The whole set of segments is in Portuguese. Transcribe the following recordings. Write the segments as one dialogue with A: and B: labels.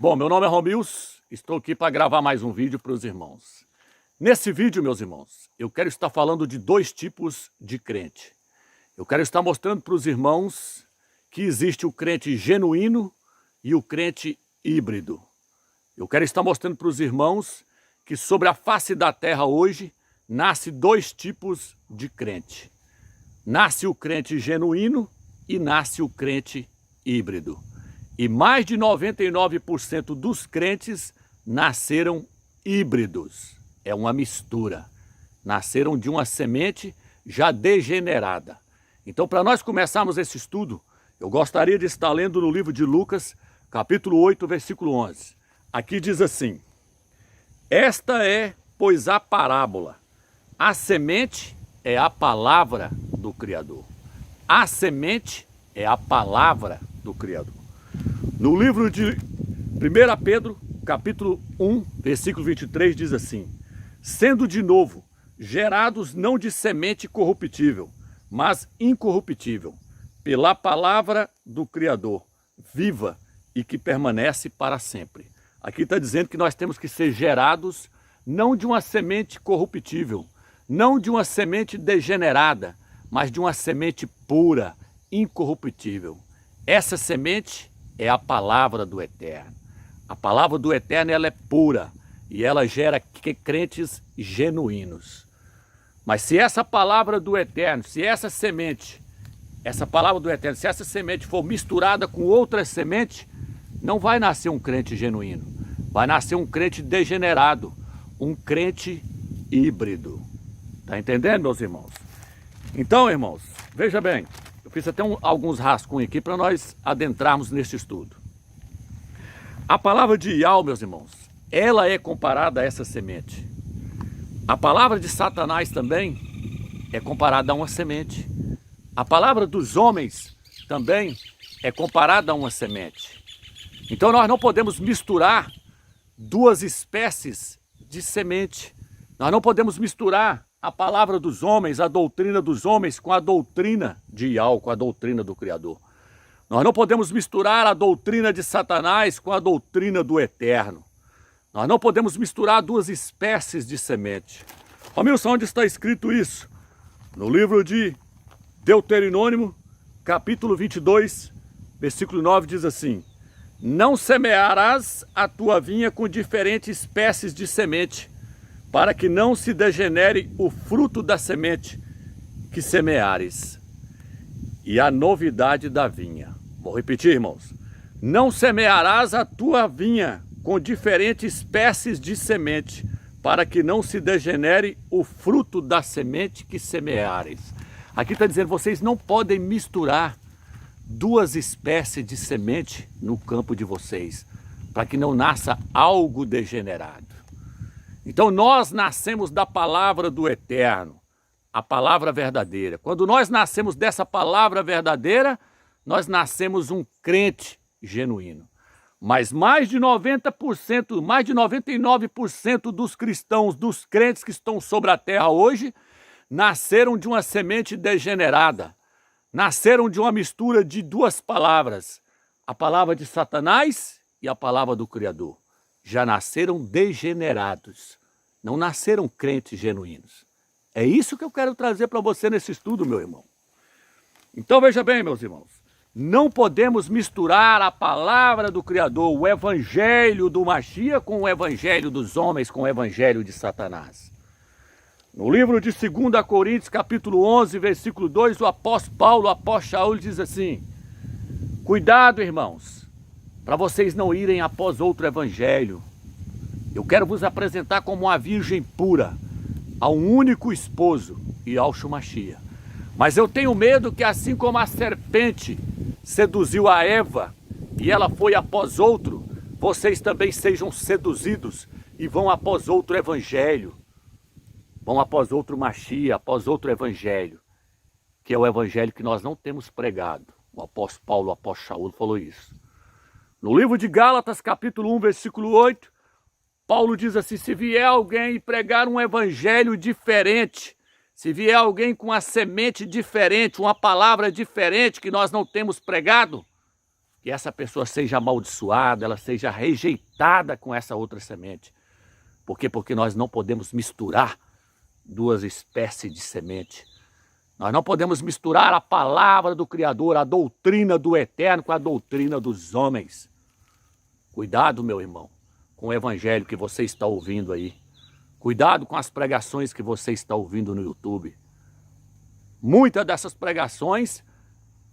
A: Bom, meu nome é Romils, estou aqui para gravar mais um vídeo para os irmãos. Nesse vídeo, meus irmãos, eu quero estar falando de dois tipos de crente. Eu quero estar mostrando para os irmãos que existe o crente genuíno e o crente híbrido. Eu quero estar mostrando para os irmãos que sobre a face da terra hoje nasce dois tipos de crente. Nasce o crente genuíno e nasce o crente híbrido. E mais de 99% dos crentes nasceram híbridos. É uma mistura. Nasceram de uma semente já degenerada. Então, para nós começarmos esse estudo, eu gostaria de estar lendo no livro de Lucas, capítulo 8, versículo 11. Aqui diz assim: esta é, pois, a parábola. A semente é a palavra do Criador. A semente é a palavra do Criador. No livro de 1 Pedro, capítulo 1, versículo 23, diz assim: sendo de novo gerados não de semente corruptível, mas incorruptível, pela palavra do Criador, viva e que permanece para sempre. Aqui está dizendo que nós temos que ser gerados não de uma semente corruptível, não de uma semente degenerada, mas de uma semente pura, incorruptível. Essa semente é a palavra do Eterno. A palavra do Eterno, ela é pura e ela gera crentes genuínos. Mas se essa palavra do Eterno, se essa semente, essa palavra do Eterno, se essa semente for misturada com outra semente, não vai nascer um crente genuíno. Vai nascer um crente degenerado, um crente híbrido. Está entendendo, meus irmãos? Então, irmãos, veja bem, eu fiz até alguns rascunhos aqui para nós adentrarmos neste estudo. A palavra de Yahweh, meus irmãos, ela é comparada a essa semente. A palavra de Satanás também é comparada a uma semente. A palavra dos homens também é comparada a uma semente. Então nós não podemos misturar duas espécies de semente. Nós não podemos misturar a palavra dos homens, a doutrina dos homens com a doutrina de Yahweh, com a doutrina do Criador. Nós não podemos misturar a doutrina de Satanás com a doutrina do Eterno. Nós não podemos misturar duas espécies de semente. Romilson, onde está escrito isso? No livro de Deuteronômio, capítulo 22, versículo 9, diz assim: não semearás a tua vinha com diferentes espécies de semente, para que não se degenere o fruto da semente que semeares. E a novidade da vinha. Vou repetir, irmãos. Não semearás a tua vinha com diferentes espécies de semente, para que não se degenere o fruto da semente que semeares. Aqui está dizendo, vocês não podem misturar duas espécies de semente no campo de vocês, para que não nasça algo degenerado. Então nós nascemos da palavra do Eterno, a palavra verdadeira. Quando nós nascemos dessa palavra verdadeira, nós nascemos um crente genuíno. Mas mais de 90%, mais de 99% dos cristãos, dos crentes que estão sobre a terra hoje, nasceram de uma semente degenerada. Nasceram de uma mistura de duas palavras, a palavra de Satanás e a palavra do Criador. Já nasceram degenerados, não nasceram crentes genuínos. É isso que eu quero trazer para você nesse estudo, meu irmão. Então veja bem, meus irmãos, não podemos misturar a palavra do Criador, o evangelho do Mashiach, com o evangelho dos homens, com o evangelho de Satanás. No livro de 2 Coríntios, capítulo 11, versículo 2, o apóstolo Paulo, o apóstolo Shaul, diz assim: cuidado, irmãos, para vocês não irem após outro evangelho. Eu quero vos apresentar como uma virgem pura, a um único esposo, e ao Mashiach. Mas eu tenho medo que, assim como a serpente seduziu a Eva, e ela foi após outro, vocês também sejam seduzidos e vão após outro evangelho. Vão após outro Mashiach, após outro evangelho, que é o evangelho que nós não temos pregado. O apóstolo Paulo, o apóstolo Shaul falou isso. No livro de Gálatas, capítulo 1, versículo 8, Paulo diz assim: se vier alguém e pregar um evangelho diferente, se vier alguém com uma semente diferente, uma palavra diferente que nós não temos pregado, que essa pessoa seja amaldiçoada, ela seja rejeitada com essa outra semente. Por quê? Porque nós não podemos misturar duas espécies de semente. Nós não podemos misturar a palavra do Criador, a doutrina do Eterno com a doutrina dos homens. Cuidado, meu irmão, com o evangelho que você está ouvindo aí. Cuidado com as pregações que você está ouvindo no YouTube. Muitas dessas pregações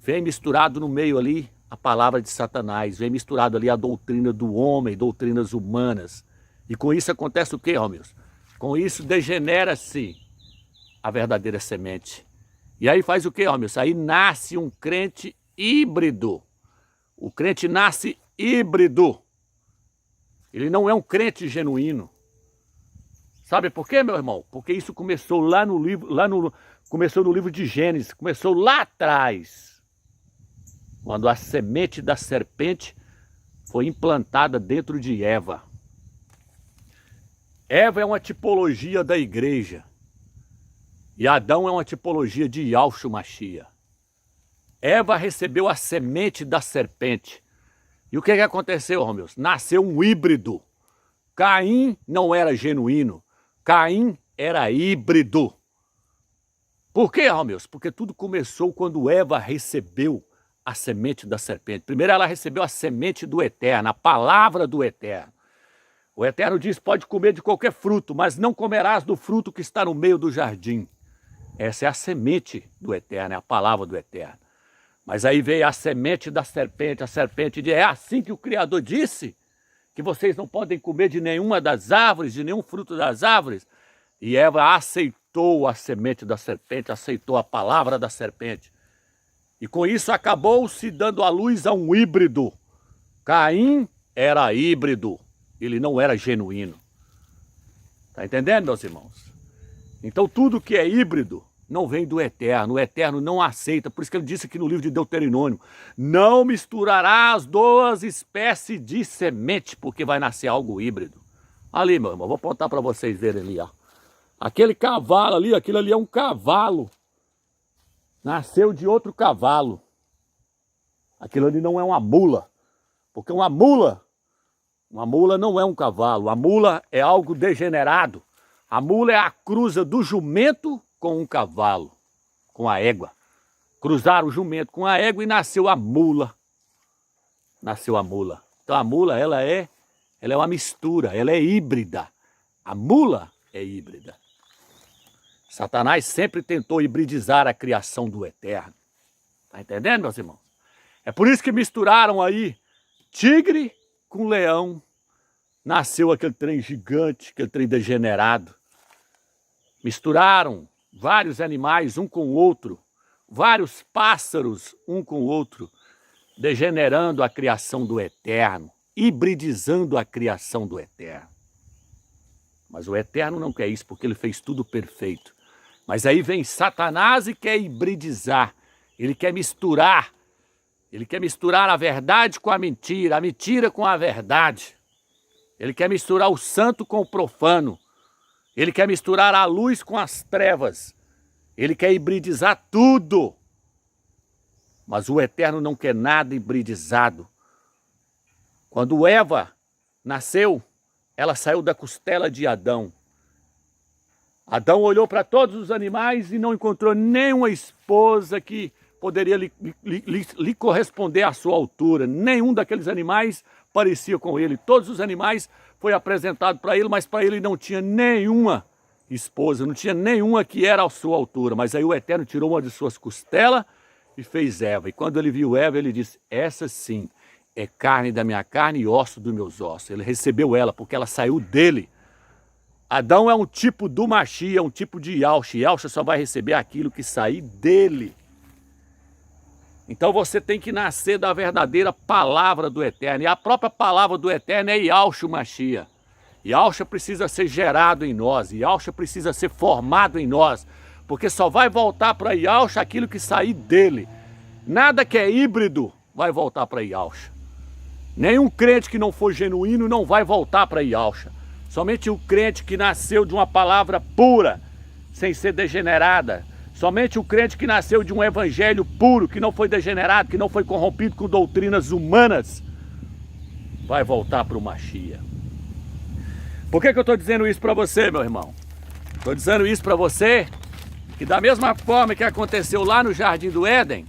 A: vem misturado no meio ali a palavra de Satanás, vem misturado ali a doutrina do homem, doutrinas humanas. E com isso acontece o quê, Romeus? Com isso degenera-se a verdadeira semente. E aí faz o quê, Romeus? Aí nasce um crente híbrido. O crente nasce híbrido. Ele não é um crente genuíno. Sabe por quê, meu irmão? Porque isso começou começou no livro de Gênesis, começou lá atrás, quando a semente da serpente foi implantada dentro de Eva. Eva é uma tipologia da igreja. E Adão é uma tipologia de Yahshua Mashiach. Eva recebeu a semente da serpente. E o que aconteceu, Romeus? Nasceu um híbrido. Caim não era genuíno. Caim era híbrido. Por quê, Romeus? Porque tudo começou quando Eva recebeu a semente da serpente. Primeiro ela recebeu a semente do Eterno, a palavra do Eterno. O Eterno diz, pode comer de qualquer fruto, mas não comerás do fruto que está no meio do jardim. Essa é a semente do Eterno, é a palavra do Eterno. Mas aí veio a semente da serpente, a serpente diz, é assim que o Criador disse, que vocês não podem comer de nenhuma das árvores, de nenhum fruto das árvores. E Eva aceitou a semente da serpente, aceitou a palavra da serpente. E com isso acabou-se dando à luz a um híbrido. Caim era híbrido, ele não era genuíno. Está entendendo, meus irmãos? Então tudo que é híbrido não vem do Eterno. O Eterno não aceita. Por isso que ele disse aqui no livro de Deuteronômio, não misturarás duas espécies de semente, porque vai nascer algo híbrido. Ali, meu irmão, vou apontar para vocês verem ali, ó. Aquele cavalo ali, aquilo ali é um cavalo. Nasceu de outro cavalo. Aquilo ali não é uma mula. Porque uma mula não é um cavalo. A mula é algo degenerado. A mula é a cruza do jumento com um cavalo, com a égua. Cruzaram o jumento com a égua e nasceu a mula. Nasceu a mula. Então a mula, ela é uma mistura, ela é híbrida. A mula é híbrida. Satanás sempre tentou hibridizar a criação do Eterno. Está entendendo, meus irmãos? É por isso que misturaram aí tigre com leão. Nasceu aquele trem gigante, aquele trem degenerado. Misturaram vários animais um com o outro, vários pássaros um com o outro, degenerando a criação do Eterno, hibridizando a criação do Eterno. Mas o Eterno não quer isso, porque ele fez tudo perfeito. Mas aí vem Satanás e quer hibridizar, ele quer misturar a verdade com a mentira com a verdade. Ele quer misturar o santo com o profano. Ele quer misturar a luz com as trevas. Ele quer hibridizar tudo. Mas o Eterno não quer nada hibridizado. Quando Eva nasceu, ela saiu da costela de Adão. Adão olhou para todos os animais e não encontrou nenhuma esposa que poderia lhe corresponder à sua altura. Nenhum daqueles animais parecia com ele. Todos os animais foi apresentado para ele, mas para ele não tinha nenhuma esposa, não tinha nenhuma que era à sua altura. Mas aí o Eterno tirou uma de suas costelas e fez Eva. E quando ele viu Eva, ele disse, essa sim é carne da minha carne e osso dos meus ossos. Ele recebeu ela porque ela saiu dele. Adão é um tipo do Mashiach, é um tipo de Yahshua. Yahshua só vai receber aquilo que sair dele. Então você tem que nascer da verdadeira palavra do Eterno. E a própria palavra do Eterno é Yahshua Mashiach. Yahshua precisa ser gerado em nós. Yahshua precisa ser formado em nós. Porque só vai voltar para Yahshua aquilo que sair dele. Nada que é híbrido vai voltar para Yahshua. Nenhum crente que não for genuíno não vai voltar para Yahshua. Somente o crente que nasceu de uma palavra pura, sem ser degenerada, Somente o crente que nasceu de um evangelho puro, que não foi degenerado, que não foi corrompido com doutrinas humanas, vai voltar para o Mashiach. Por que eu estou dizendo isso para você, meu irmão? Estou dizendo isso para você, que da mesma forma que aconteceu lá no Jardim do Éden,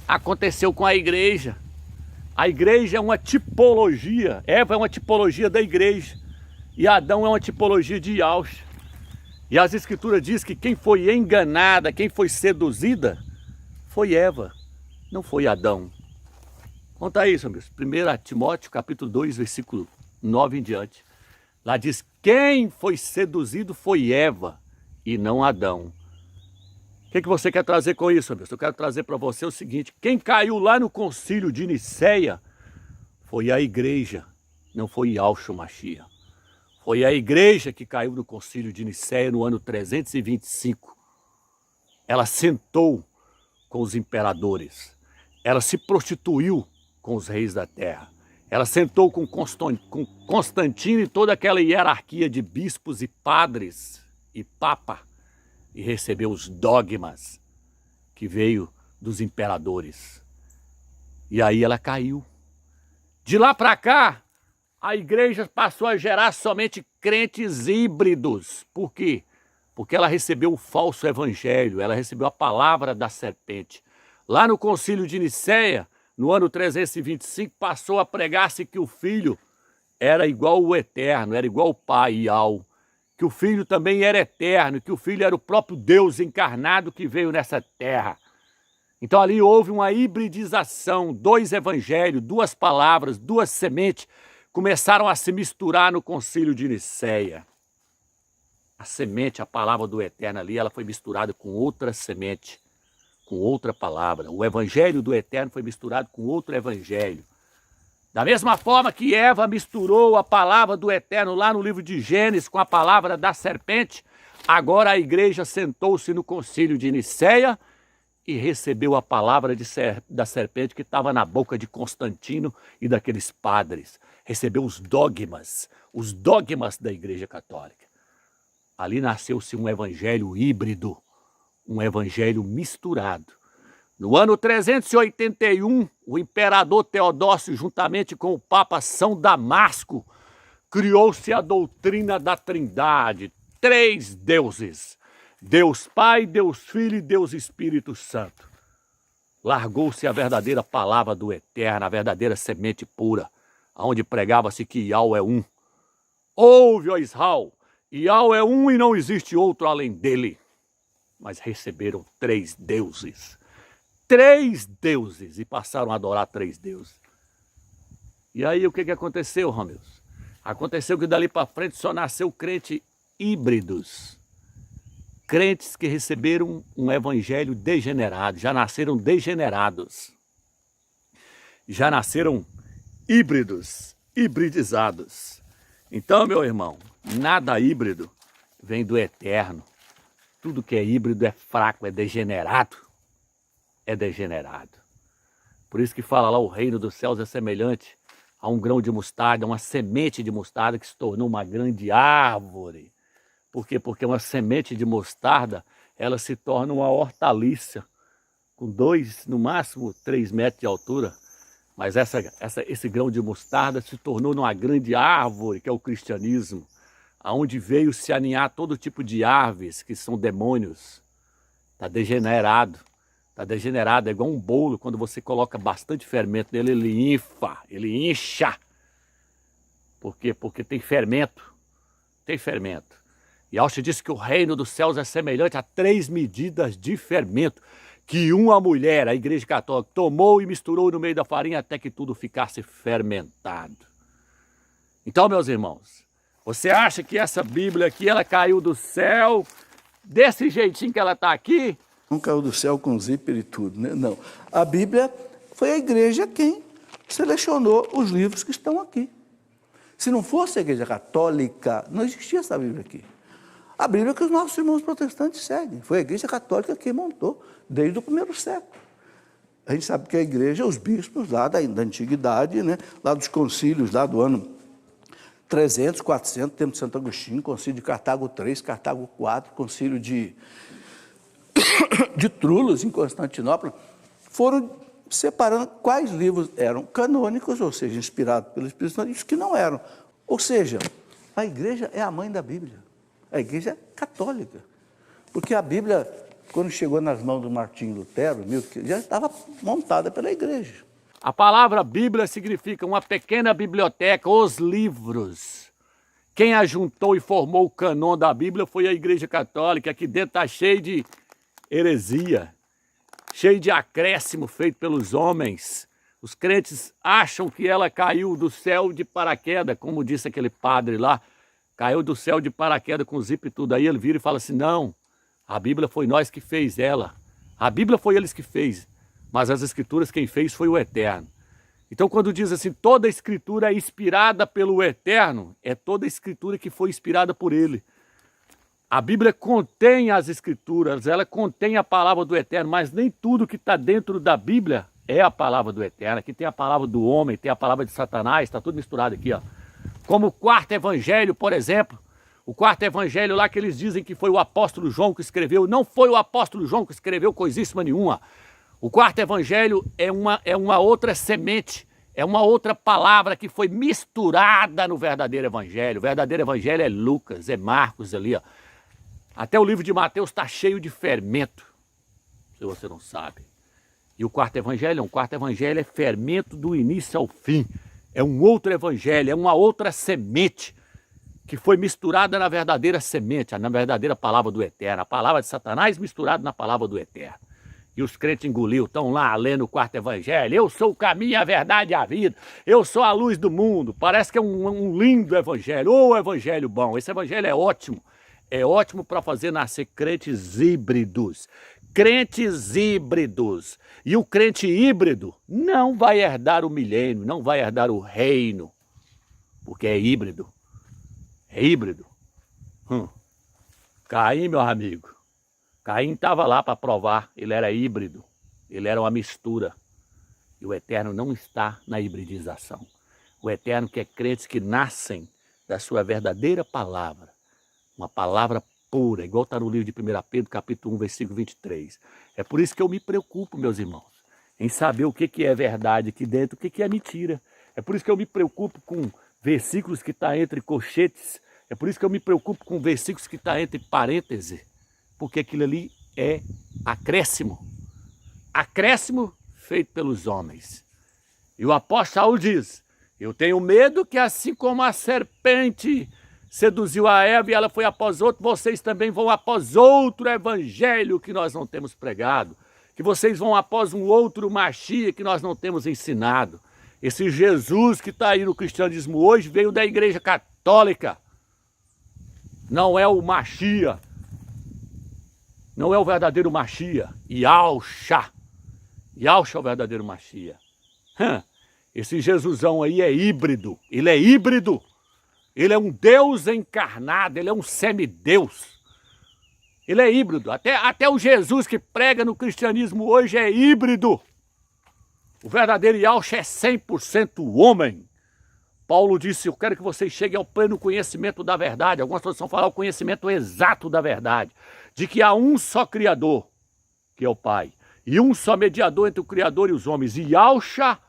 A: aconteceu com a igreja. A igreja é uma tipologia, Eva é uma tipologia da igreja, e Adão é uma tipologia de Yahshua. E as escrituras dizem que quem foi enganada, quem foi seduzida, foi Eva, não foi Adão. Conta isso, amigos. 1 Timóteo, capítulo 2, versículo 9 em diante. Lá diz, quem foi seduzido foi Eva e não Adão. O que você quer trazer com isso, amigos? Eu quero trazer para você o seguinte, quem caiu lá no concílio de Nicéia foi a igreja, não foi Yahshua Mashiach. Foi a igreja que caiu no concílio de Nicéia no ano 325. Ela sentou com os imperadores. Ela se prostituiu com os reis da terra. Ela sentou com Constantino e toda aquela hierarquia de bispos e padres e papa e recebeu os dogmas que veio dos imperadores. E aí ela caiu. De lá para cá, a igreja passou a gerar somente crentes híbridos. Por quê? Porque ela recebeu o falso evangelho, ela recebeu a palavra da serpente. Lá no concílio de Nicéia, no ano 325, passou a pregar-se que o Filho era igual ao Eterno, era igual ao Pai, Yahweh. Que o Filho também era eterno, que o Filho era o próprio Deus encarnado que veio nessa terra. Então ali houve uma hibridização, dois evangelhos, duas palavras, duas sementes, começaram a se misturar no concílio de Nicéia. A semente, a palavra do Eterno ali, ela foi misturada com outra semente, com outra palavra. O evangelho do Eterno foi misturado com outro evangelho. Da mesma forma que Eva misturou a palavra do Eterno lá no livro de Gênesis com a palavra da serpente, agora a igreja sentou-se no concílio de Nicéia e recebeu a palavra da serpente que estava na boca de Constantino e daqueles padres. Recebeu os dogmas da igreja católica. Ali nasceu-se um evangelho híbrido, um evangelho misturado. No ano 381, o imperador Teodósio, juntamente com o Papa São Damasco, criou-se a doutrina da Trindade, 3 deuses, Deus Pai, Deus Filho e Deus Espírito Santo. Largou-se a verdadeira palavra do Eterno, a verdadeira semente pura, onde pregava-se que Yahweh é um. Ouve, ó Israel, Yahweh é um e não existe outro além dele. Mas receberam 3 deuses. 3 deuses e passaram a adorar 3 deuses. E aí o que aconteceu, Romeus? Aconteceu que dali para frente só nasceu crente híbridos. Crentes que receberam um evangelho degenerado, já nasceram degenerados. Já nasceram híbridos, hibridizados. Então, meu irmão, nada híbrido vem do Eterno. Tudo que é híbrido é fraco, é degenerado. É degenerado. Por isso que fala lá, o reino dos céus é semelhante a um grão de mostarda, uma semente de mostarda que se tornou uma grande árvore. Por quê? Porque uma semente de mostarda, ela se torna uma hortaliça, com 2, no máximo 3 metros de altura. Mas esse grão de mostarda se tornou numa grande árvore, que é o cristianismo, aonde veio se aninhar todo tipo de aves, que são demônios. Está degenerado. Está degenerado, é igual um bolo, quando você coloca bastante fermento nele, ele infa, ele incha. Por quê? Porque tem fermento. Tem fermento. E Yahshua disse que o reino dos céus é semelhante a 3 medidas de fermento, que uma mulher, a igreja católica, tomou e misturou no meio da farinha até que tudo ficasse fermentado. Então, meus irmãos, você acha que essa Bíblia aqui, ela caiu do céu, desse jeitinho que ela está aqui?
B: Não caiu do céu com zíper e tudo, né? Não. A Bíblia foi a igreja quem selecionou os livros que estão aqui. Se não fosse a igreja católica, não existia essa Bíblia aqui. A Bíblia que os nossos irmãos protestantes seguem. Foi a igreja católica que montou, desde o primeiro século. A gente sabe que a igreja, os bispos lá da antiguidade, né? Lá dos concílios, lá do ano 300, 400, tempo de Santo Agostinho, concílio de Cartago 3, Cartago 4, concílio de de Trullos, em Constantinopla, foram separando quais livros eram canônicos, ou seja, inspirados pelo Espírito Santo, e os que não eram. Ou seja, a igreja é a mãe da Bíblia, a igreja é católica, porque a Bíblia, quando chegou nas mãos do Martinho Lutero, já estava montada pela igreja.
A: A palavra Bíblia significa uma pequena biblioteca, os livros. Quem ajuntou e formou o cânon da Bíblia foi a Igreja Católica. Aqui dentro está cheio de heresia, cheio de acréscimo feito pelos homens. Os crentes acham que ela caiu do céu de paraquedas, como disse aquele padre lá. Caiu do céu de paraquedas com zip e tudo. Aí ele vira e fala assim, não, a Bíblia foi nós que fez ela. A Bíblia foi eles que fez, mas as Escrituras quem fez foi o Eterno. Então quando diz assim, toda a Escritura é inspirada pelo Eterno, é toda a Escritura que foi inspirada por Ele. A Bíblia contém as Escrituras, ela contém a palavra do Eterno, mas nem tudo que está dentro da Bíblia é a palavra do Eterno. Aqui tem a palavra do homem, tem a palavra de Satanás, está tudo misturado aqui, ó. Como o quarto evangelho, por exemplo, o quarto evangelho lá que eles dizem que foi o apóstolo João que escreveu, não foi o apóstolo João que escreveu coisíssima nenhuma. O quarto evangelho é uma outra semente, é uma outra palavra que foi misturada no verdadeiro evangelho. O verdadeiro evangelho é Lucas, é Marcos ali, ó. Até o livro de Mateus está cheio de fermento, se você não sabe. E o quarto evangelho, não, o quarto evangelho é fermento do início ao fim. É um outro evangelho, é uma outra semente que foi misturada na verdadeira semente, na verdadeira palavra do Eterno. A palavra de Satanás misturada na palavra do Eterno. E os crentes engoliu, estão lá lendo o quarto evangelho. Eu sou o caminho, a verdade e a vida. Eu sou a luz do mundo. Parece que é um lindo evangelho. Ô, evangelho bom. Esse evangelho é ótimo. É ótimo para fazer nascer crentes híbridos. Crentes híbridos. E o crente híbrido não vai herdar o milênio, não vai herdar o reino. Porque é híbrido. É híbrido. Caim, meu amigo. Caim estava lá para provar, ele era híbrido, ele era uma mistura. E o Eterno não está na hibridização. O Eterno quer crentes que nascem da sua verdadeira palavra, uma palavra pura, igual está no livro de 1 Pedro, capítulo 1, versículo 23. É por isso que eu me preocupo, meus irmãos, em saber o que é verdade aqui dentro, o que é mentira. É por isso que eu me preocupo com versículos que estão entre colchetes, é por isso que eu me preocupo com versículos que estão entre parênteses, porque aquilo ali é acréscimo. Acréscimo feito pelos homens. E o apóstolo Saulo diz, eu tenho medo que assim como a serpente seduziu a Eva e ela foi após outro, vocês também vão após outro evangelho que nós não temos pregado. Que vocês vão após um outro Machia que nós não temos ensinado. Esse Jesus que está aí no cristianismo hoje veio da igreja católica. Não é o Machia. Não é o verdadeiro Machia. Yahushua. Yahushua é o verdadeiro Machia. Esse Jesusão aí é híbrido. Ele é híbrido. Ele é um Deus encarnado. Ele é um semideus. Ele é híbrido. Até o Jesus que prega no cristianismo hoje é híbrido. O verdadeiro Yahushua é 100% homem. Paulo disse, eu quero que vocês cheguem ao pleno conhecimento da verdade. Algumas traduções falam o conhecimento exato da verdade. De que há um só Criador, que é o Pai. E um só mediador entre o Criador e os homens. E Yahushua,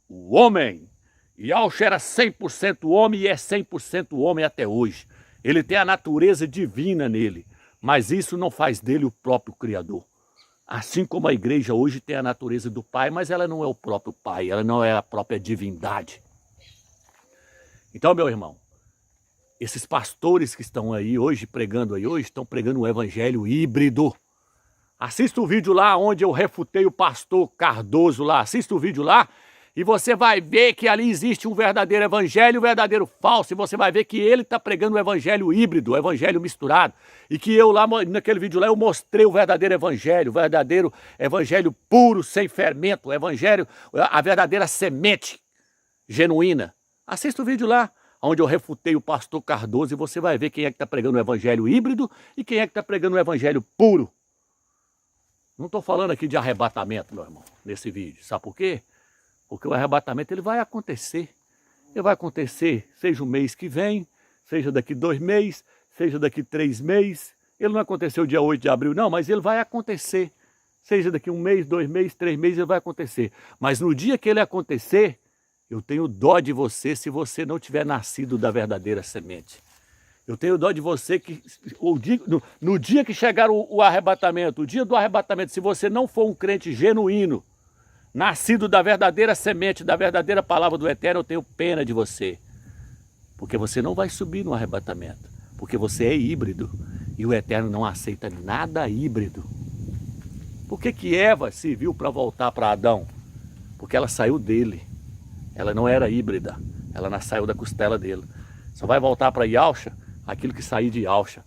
A: o homem. Yahushua era 100% homem e é 100% homem até hoje. Ele tem a natureza divina nele. Mas isso não faz dele o próprio Criador. Assim como a igreja hoje tem a natureza do Pai, mas ela não é o próprio Pai. Ela não é a própria divindade. Então, meu irmão, esses pastores que estão aí hoje, pregando aí hoje, estão pregando um evangelho híbrido. Assista o vídeo lá onde eu refutei o pastor Cardoso lá. Assista o vídeo lá e você vai ver que ali existe um verdadeiro evangelho e um verdadeiro falso. E você vai ver que ele está pregando um evangelho híbrido, um evangelho misturado. E que eu lá, naquele vídeo lá, eu mostrei o verdadeiro evangelho puro, sem fermento, o evangelho, a verdadeira semente genuína. Assista o vídeo lá, onde eu refutei o pastor Cardoso e você vai ver quem é que está pregando o evangelho híbrido e quem é que está pregando o evangelho puro. Não estou falando aqui de arrebatamento, meu irmão, nesse vídeo. Sabe por quê? Porque o arrebatamento ele vai acontecer. Ele vai acontecer, seja o mês que vem, seja daqui 2 meses, seja daqui 3 meses. Ele não aconteceu dia 8 de abril, não, mas ele vai acontecer. Seja daqui 1 mês, 2 meses, 3 meses, ele vai acontecer. Mas no dia que ele acontecer, eu tenho dó de você se você não tiver nascido da verdadeira semente. Eu tenho dó de você que no dia que chegar o arrebatamento, o dia do arrebatamento, se você não for um crente genuíno, nascido da verdadeira semente, da verdadeira palavra do Eterno, eu tenho pena de você. Porque você não vai subir no arrebatamento. Porque você é híbrido. E o Eterno não aceita nada híbrido. Por que Eva serviu para voltar para Adão? Porque ela saiu dele. Ela não era híbrida. Ela saiu da costela dele. Só vai voltar para Yalcha aquilo que sair de Yalcha.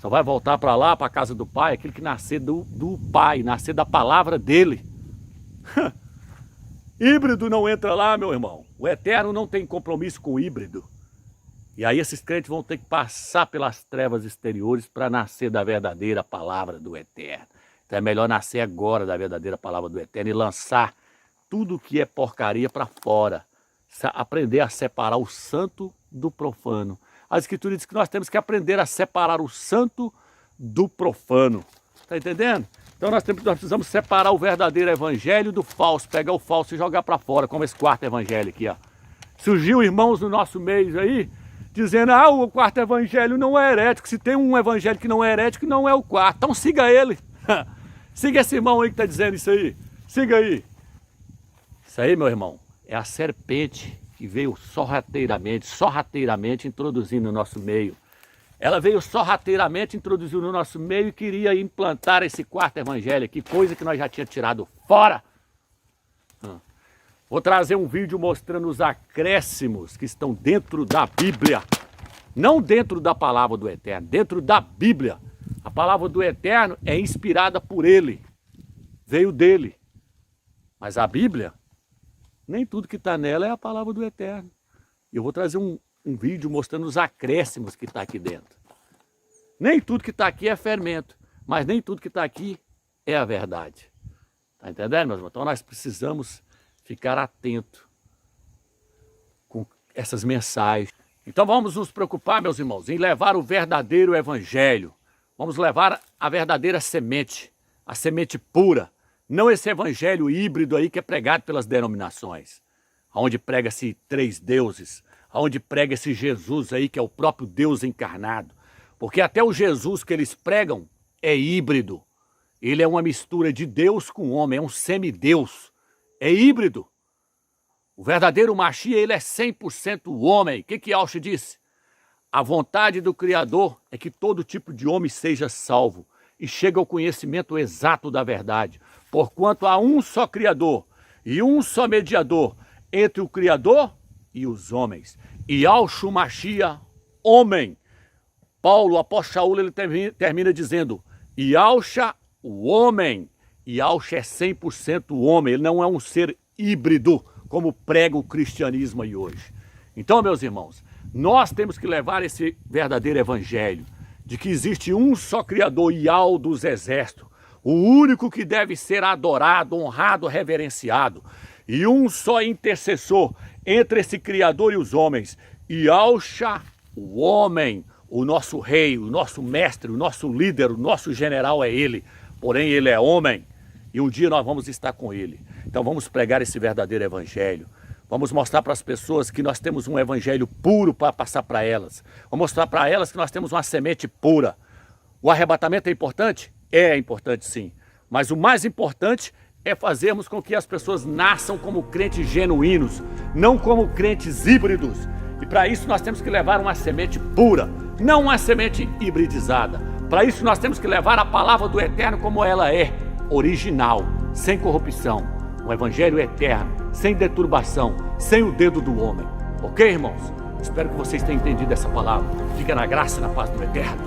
A: Só vai voltar para lá, para a casa do pai, aquilo que nascer do pai, nascer da palavra dele. Híbrido não entra lá, meu irmão. O Eterno não tem compromisso com o híbrido. E aí esses crentes vão ter que passar pelas trevas exteriores para nascer da verdadeira palavra do Eterno. Então é melhor nascer agora da verdadeira palavra do Eterno e lançar tudo que é porcaria para fora. Aprender a separar o santo do profano. A Escritura diz que nós temos que aprender a separar o santo do profano. Está entendendo? Então nós precisamos separar o verdadeiro evangelho do falso. Pegar o falso e jogar para fora, como esse quarto evangelho aqui, ó. Surgiu irmãos no nosso meio aí, dizendo, o quarto evangelho não é herético. Se tem um evangelho que não é herético, não é o quarto. Então siga ele. Siga esse irmão aí que está dizendo isso aí. Siga aí. Isso aí, meu irmão, é a serpente que veio sorrateiramente introduzindo no nosso meio. Ela veio sorrateiramente, introduziu no nosso meio e queria implantar esse quarto evangelho aqui, coisa que nós já tínhamos tirado fora. Vou trazer um vídeo mostrando os acréscimos que estão dentro da Bíblia. Não dentro da palavra do Eterno, dentro da Bíblia. A palavra do Eterno é inspirada por ele, veio dele. Mas a Bíblia, nem tudo que está nela é a palavra do Eterno. E eu vou trazer um vídeo mostrando os acréscimos que está aqui dentro. Nem tudo que está aqui é fermento, mas nem tudo que está aqui é a verdade. Está entendendo, meus irmãos? Então nós precisamos ficar atento com essas mensagens. Então vamos nos preocupar, meus irmãos, em levar o verdadeiro evangelho. Vamos levar a verdadeira semente, a semente pura. Não esse evangelho híbrido aí que é pregado pelas denominações. Onde prega-se 3 deuses, onde prega esse Jesus aí que é o próprio Deus encarnado. Porque até o Jesus que eles pregam é híbrido. Ele é uma mistura de Deus com homem, é um semideus. É híbrido. O verdadeiro Machia, ele é 100% homem. O que Yalcha disse? A vontade do Criador é que todo tipo de homem seja salvo e chegue ao conhecimento exato da verdade. Porquanto há um só Criador e um só mediador entre o Criador e os homens. E Yalcha Machia, homem. Paulo, o apóstolo Shaul, ele termina dizendo, Yalcha, o homem. Yalcha é 100% homem, ele não é um ser híbrido, como prega o cristianismo aí hoje. Então, meus irmãos, nós temos que levar esse verdadeiro evangelho, de que existe um só Criador, Yahweh dos exércitos, o único que deve ser adorado, honrado, reverenciado, e um só intercessor entre esse Criador e os homens, Yalcha, o homem, o nosso rei, o nosso mestre, o nosso líder, o nosso general é ele, porém ele é homem, e um dia nós vamos estar com ele. Então vamos pregar esse verdadeiro evangelho. Vamos mostrar para as pessoas que nós temos um evangelho puro para passar para elas. Vamos mostrar para elas que nós temos uma semente pura. O arrebatamento é importante? É importante sim. Mas o mais importante é fazermos com que as pessoas nasçam como crentes genuínos, não como crentes híbridos. E para isso nós temos que levar uma semente pura, não uma semente hibridizada. Para isso nós temos que levar a palavra do Eterno como ela é, original, sem corrupção. Um evangelho eterno, sem deturbação, sem o dedo do homem. Ok, irmãos? Espero que vocês tenham entendido essa palavra. Fica na graça e na paz do Eterno.